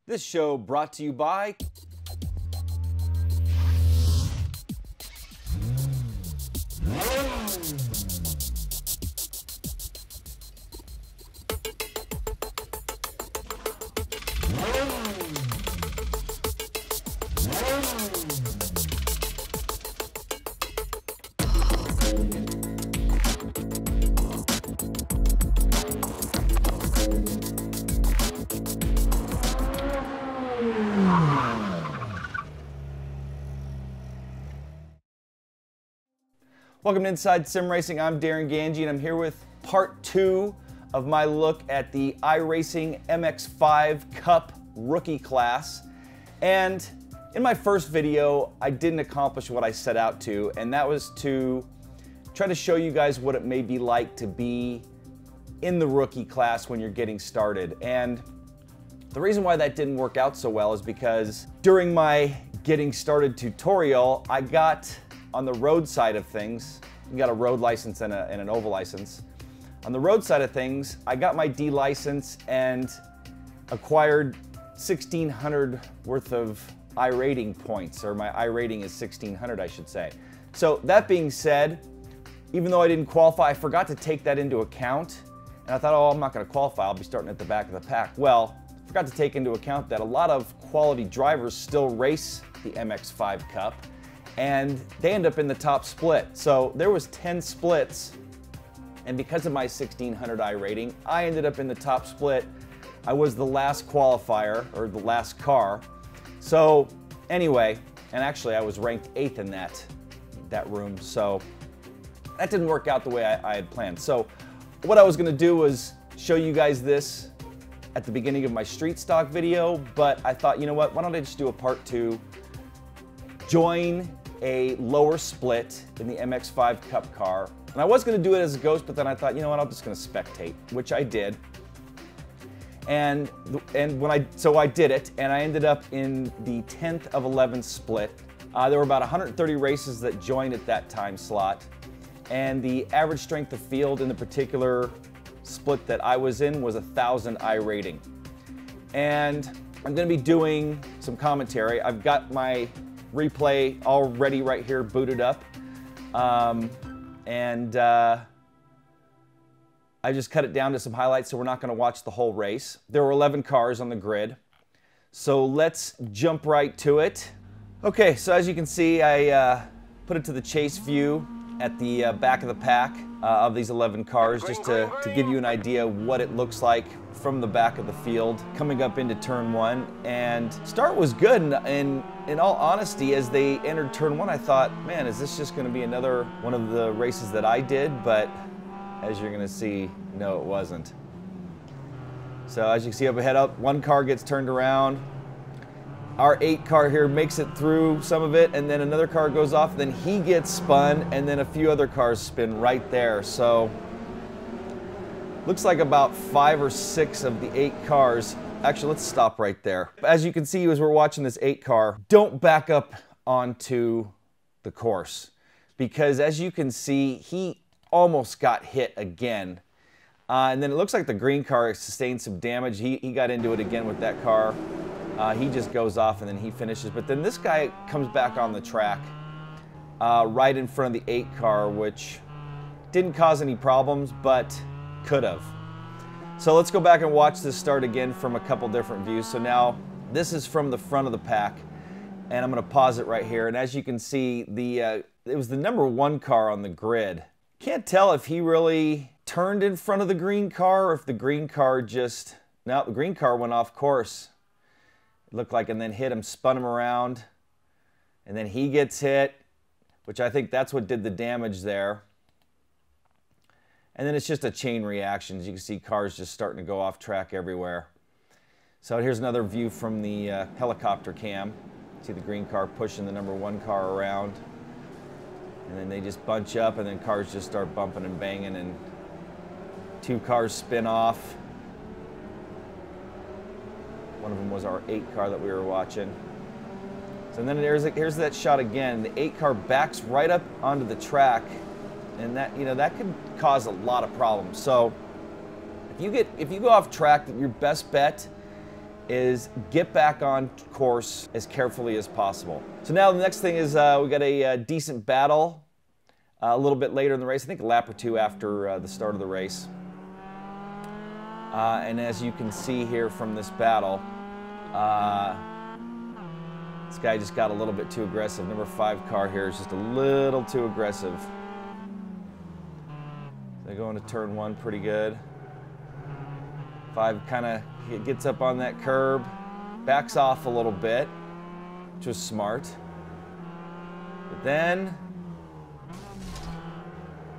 This show brought to you by Welcome to Inside Sim Racing. I'm Darren Ganji and I'm here with part 2 of my look at the iRacing MX5 Cup rookie class. And in my first video, I didn't accomplish what I set out to, and that was to try to show you guys what it may be like to be in the rookie class when you're getting started. And the reason why that didn't work out so well is because during my getting started tutorial, I got on the road side of things. You got a road license and an oval license. On the road side of things, I got my D license and acquired 1,600 worth of iRating points, or my iRating is 1,600, I should say. So that being said, even though I didn't qualify, I forgot to take that into account. And I thought, oh, I'm not gonna qualify, I'll be starting at the back of the pack. Well, I forgot to take into account that a lot of quality drivers still race the MX5 Cup, and they end up in the top split. So there was 10 splits, and because of my 1,600 iRating, I ended up in the top split. I was the last qualifier, or the last car. So anyway, and actually I was ranked 8th in that room, so that didn't work out the way I had planned. So what I was gonna do was show you guys this at the beginning of my street stock video, but I thought, you know what, why don't I just do a part 2, join a lower split in the MX5 Cup car. And I was gonna do it as a ghost, but then I thought, you know what, I'm just gonna spectate, which I did. And so I did it, and I ended up in the 10th of 11 split. There were about 130 races that joined at that time slot, and the average strength of field in the particular split that I was in was 1,000 iRating. And I'm gonna be doing some commentary. I've got my replay already right here booted up, I just cut it down to some highlights, so we're not going to watch the whole race. There were 11 cars on the grid, so let's jump right to it. Okay, so as you can see, I put it to the chase view at the back of the pack of these 11 cars, just to give you an idea what it looks like from the back of the field coming up into turn 1. And start was good, and in all honesty, as they entered turn 1, I thought, man, is this just going to be another one of the races that I did? But as you're going to see, no, it wasn't. So as you can see up ahead, one car gets turned around. Our 8 car here makes it through some of it, and then another car goes off, then he gets spun, and then a few other cars spin right there. So looks like about 5 or 6 of the 8 cars. Actually, let's stop right there. As you can see, as we're watching this 8 car, don't back up onto the course, because as you can see, he almost got hit again. And then it looks like the green car sustained some damage. He got into it again with that car. He just goes off and then he finishes. But then this guy comes back on the track right in front of the 8 car, which didn't cause any problems, but could have. So let's go back and watch this start again from a couple different views. So now this is from the front of the pack, and I'm going to pause it right here. And as you can see, it was the number 1 car on the grid. Can't tell if he really turned in front of the green car or if the green car just... No, the green car went off course. It looked like, and then hit him, spun him around, and then he gets hit, which I think that's what did the damage there. And then it's just a chain reaction. As you can see, cars just starting to go off track everywhere. So here's another view from the helicopter cam. See the green car pushing the number 1 car around. And then they just bunch up, and then cars just start bumping and banging, and 2 cars spin off. One of them was our 8 car that we were watching. So then here's that shot again. The 8 car backs right up onto the track, and that, you know, that could cause a lot of problems. So if you go off track, your best bet is get back on course as carefully as possible. So now the next thing is we got a decent battle a little bit later in the race, I think a lap or two after the start of the race. And as you can see here from this battle, this guy just got a little bit too aggressive. Number 5 car here is just a little too aggressive. They go into turn 1 pretty good. 5 kind of gets up on that curb, backs off a little bit, which was smart. But then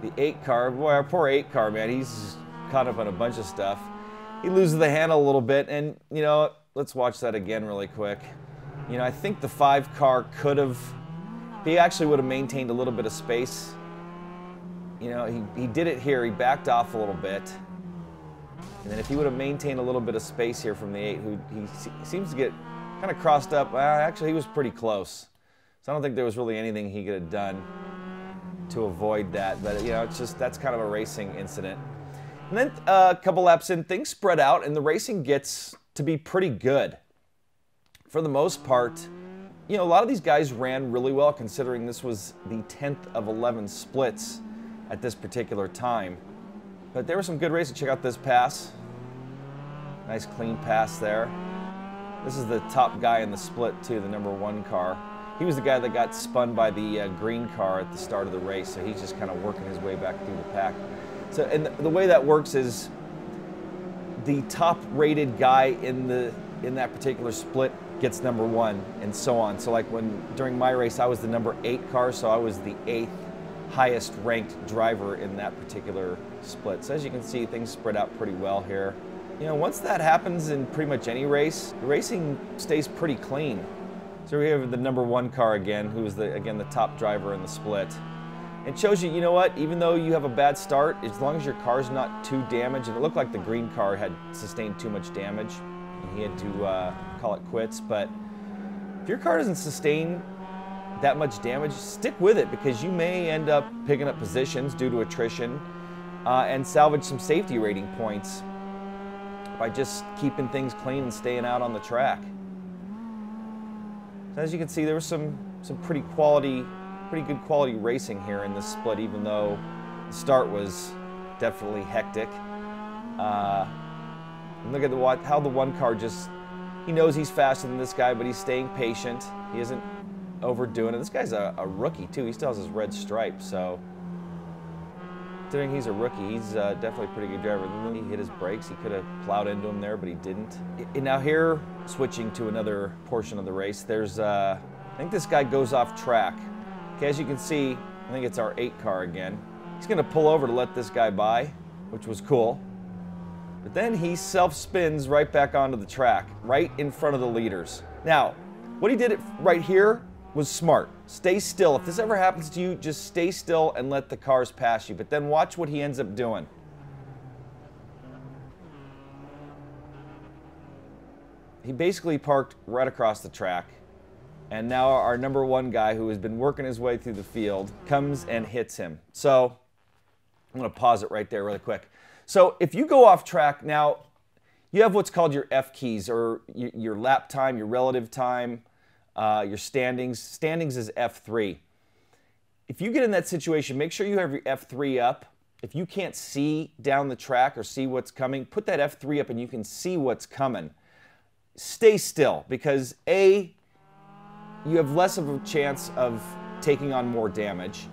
the 8 car, boy, our poor 8 car, man, he's caught up on a bunch of stuff. He loses the handle a little bit, and you know, let's watch that again really quick. You know, I think the 5 car could have, he actually would have maintained a little bit of space. You know, he did it here, he backed off a little bit. And then if he would have maintained a little bit of space here from the 8, who he seems to get kind of crossed up. Actually, he was pretty close. So I don't think there was really anything he could have done to avoid that. But, you know, it's just, that's kind of a racing incident. And then a couple laps in, things spread out, and the racing gets to be pretty good. For the most part, you know, a lot of these guys ran really well, considering this was the 10th of 11 splits at this particular time. But there was some good racing. Check out this pass. Nice clean pass there. This is the top guy in the split too, the number 1 car. He was the guy that got spun by the green car at the start of the race, so he's just kind of working his way back through the pack. So, and the way that works is the top rated guy in that particular split gets number 1, and so on. So like during my race, I was the number 8 car, so I was the 8th highest ranked driver in that particular split. So as you can see, things spread out pretty well here. You know, once that happens in pretty much any race, the racing stays pretty clean. So we have the number 1 car again, who is again the top driver in the split. It shows you, you know what, even though you have a bad start, as long as your car's not too damaged, and it looked like the green car had sustained too much damage, and he had to call it quits. But if your car doesn't sustain that much damage, stick with it, because you may end up picking up positions due to attrition and salvage some safety rating points by just keeping things clean and staying out on the track. So as you can see, there was some pretty good quality racing here in this split, even though the start was definitely hectic. And look at how the 1 car just, he knows he's faster than this guy, but he's staying patient. He isn't overdoing it. This guy's a rookie too. He still has his red stripe, so considering he's a rookie, he's definitely a pretty good driver. He hit his brakes. He could have plowed into him there, but he didn't. And now here, switching to another portion of the race, there's I think this guy goes off track. Okay, as you can see, I think it's our 8 car again. He's going to pull over to let this guy by, which was cool. But then he self-spins right back onto the track, right in front of the leaders. Now, what he did right here was smart. Stay still. If this ever happens to you, just stay still and let the cars pass you. But then watch what he ends up doing. He basically parked right across the track. And now our number 1 guy, who has been working his way through the field, comes and hits him. So I'm going to pause it right there really quick. So if you go off track, now you have what's called your F keys, or your lap time, your relative time, your standings. Standings is F3. If you get in that situation, make sure you have your F3 up. If you can't see down the track or see what's coming, put that F3 up and you can see what's coming. Stay still, because A, you have less of a chance of taking on more damage,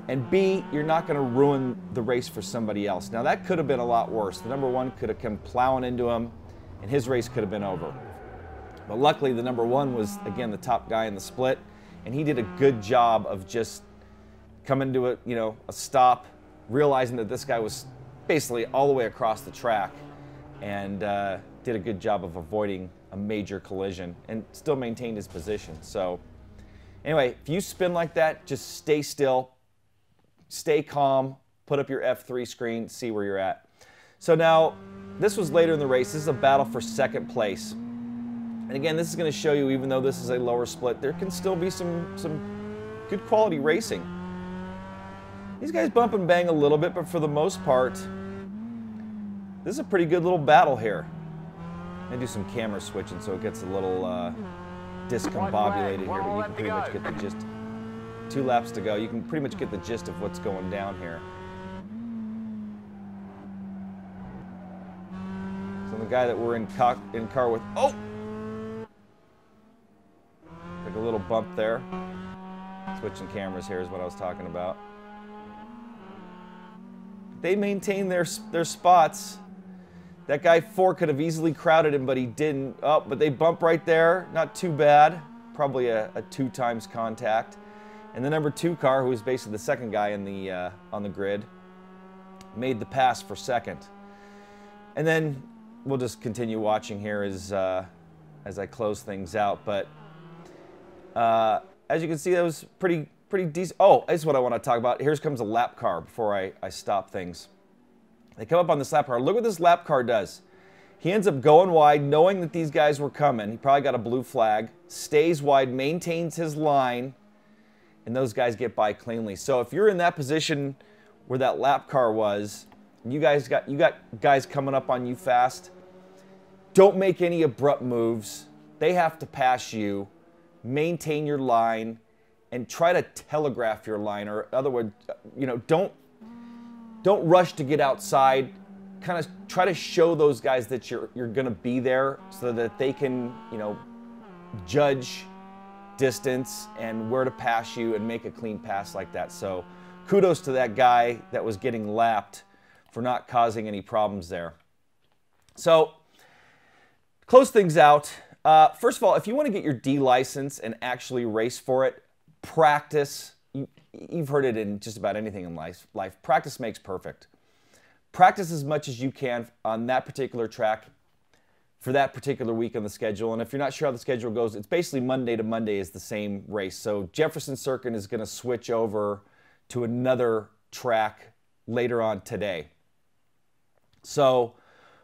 and B, you're not going to ruin the race for somebody else. Now that could have been a lot worse. The number 1 could have come plowing into him, and his race could have been over. But luckily, the number 1 was, again, the top guy in the split, and he did a good job of just coming to a stop, realizing that this guy was basically all the way across the track, and did a good job of avoiding a major collision and still maintained his position. So anyway, if you spin like that, just stay still, stay calm, put up your F3 screen, see where you're at. So now, this was later in the race. This is a battle for 2nd place. And again, this is going to show you, even though this is a lower split, there can still be some good quality racing. These guys bump and bang a little bit, but for the most part, this is a pretty good little battle here. I do some camera switching so it gets a little discombobulated here, but you can pretty much get the gist. 2 laps to go. You can pretty much get the gist of what's going down here. So the guy that we're in car with, oh! Like a little bump there. Switching cameras here is what I was talking about. They maintain their spots. That guy 4 could have easily crowded him, but he didn't. Oh, but they bump right there. Not too bad. Probably a 2 times contact. And the number 2 car, who was basically the second guy in the on the grid, made the pass for second. And then we'll just continue watching here as I close things out. But as you can see, that was pretty decent. Oh, this is what I want to talk about. Here comes a lap car before I stop things. They come up on this lap car. Look what this lap car does. He ends up going wide, knowing that these guys were coming. He probably got a blue flag. Stays wide, maintains his line, and those guys get by cleanly. So if you're in that position where that lap car was, you got guys coming up on you fast, don't make any abrupt moves. They have to pass you. Maintain your line and try to telegraph your line, or in other words, don't rush to get outside. Kind of try to show those guys that you're going to be there so that they can, judge distance and where to pass you and make a clean pass like that. So kudos to that guy that was getting lapped for not causing any problems there. So close things out. First of all, if you want to get your D license and actually race for it, practice. You've heard it in just about anything in life. Practice makes perfect. Practice as much as you can on that particular track for that particular week on the schedule. And if you're not sure how the schedule goes, it's basically Monday to Monday is the same race. So Jefferson Circuit is going to switch over to another track later on today. So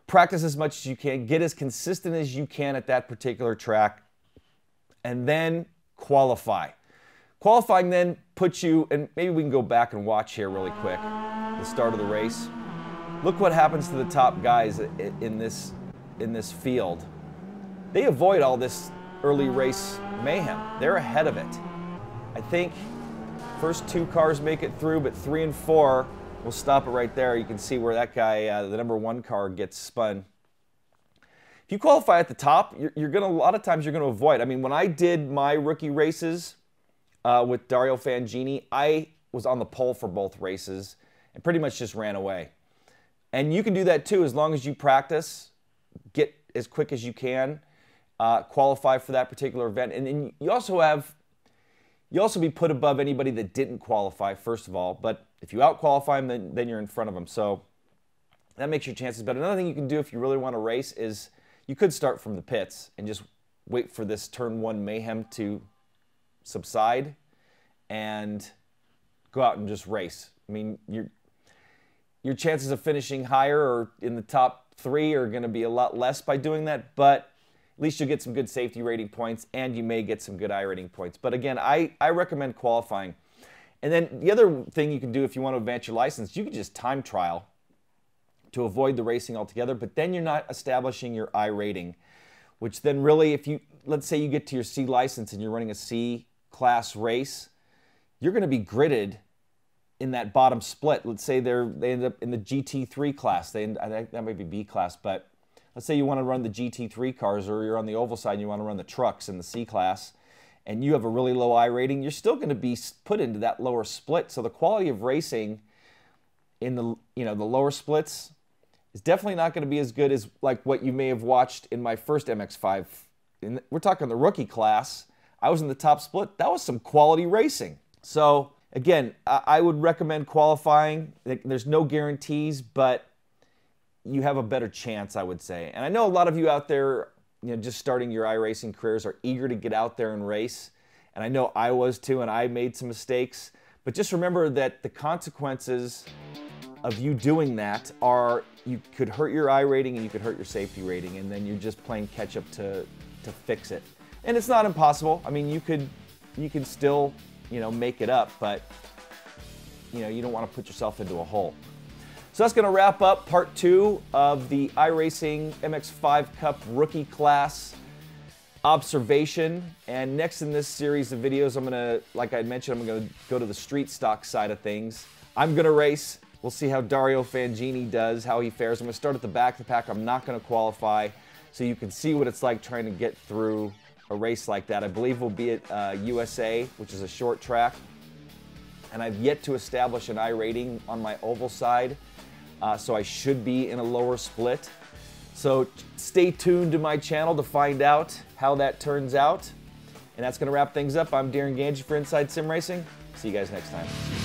practice as much as you can. Get as consistent as you can at that particular track. And then qualify. Qualifying then puts you, and maybe we can go back and watch here really quick, the start of the race. Look what happens to the top guys in this field. They avoid all this early race mayhem. They're ahead of it. I think first 2 cars make it through, but 3 and 4, we'll stop it right there. You can see where that guy, the number 1 car, gets spun. If you qualify at the top, you're gonna, a lot of times you're gonna avoid. I mean, when I did my rookie races with Dario Fangini, I was on the pole for both races and pretty much just ran away. And you can do that too as long as you practice, get as quick as you can, qualify for that particular event. And then you also be put above anybody that didn't qualify, first of all. But if you out-qualify them, then you're in front of them. So that makes your chances better. Another thing you can do if you really want to race is you could start from the pits and just wait for this turn 1 mayhem to subside and go out and just race. I mean, your chances of finishing higher or in the top 3 are going to be a lot less by doing that, but at least you'll get some good safety rating points and you may get some good iRating points. But again, I recommend qualifying. And then the other thing you can do if you want to advance your license, you can just time trial to avoid the racing altogether, but then you're not establishing your iRating, which then really, if you, let's say you get to your C license and you're running a C class race, you're going to be gridded in that bottom split. Let's say they end up in the GT3 class. I think that might be B class, but let's say you want to run the GT3 cars, or you're on the oval side and you want to run the trucks in the C class, and you have a really low iRating, you're still going to be put into that lower split. So the quality of racing in the the lower splits is definitely not going to be as good as like what you may have watched in my first MX5. We're talking the rookie class. I was in the top split. That was some quality racing. So again, I would recommend qualifying. There's no guarantees, but you have a better chance, I would say. And I know a lot of you out there, just starting your iRacing careers, are eager to get out there and race. And I know I was too, and I made some mistakes. But just remember that the consequences of you doing that are you could hurt your iRating and you could hurt your safety rating, and then you're just playing catch up to fix it. And it's not impossible. I mean, you can still make it up, but you don't want to put yourself into a hole. So that's going to wrap up part 2 of the iRacing MX5 Cup rookie class observation. And next in this series of videos, I'm going to, like I mentioned, I'm going to go to the street stock side of things. I'm going to race. We'll see how Dario Fangini does, how he fares. I'm going to start at the back of the pack. I'm not going to qualify, so you can see what it's like trying to get through a race like that. I believe we'll be at USA, which is a short track. And I've yet to establish an iRating on my oval side, so I should be in a lower split. So stay tuned to my channel to find out how that turns out. And that's going to wrap things up. I'm Darren Ganji for Inside Sim Racing. See you guys next time.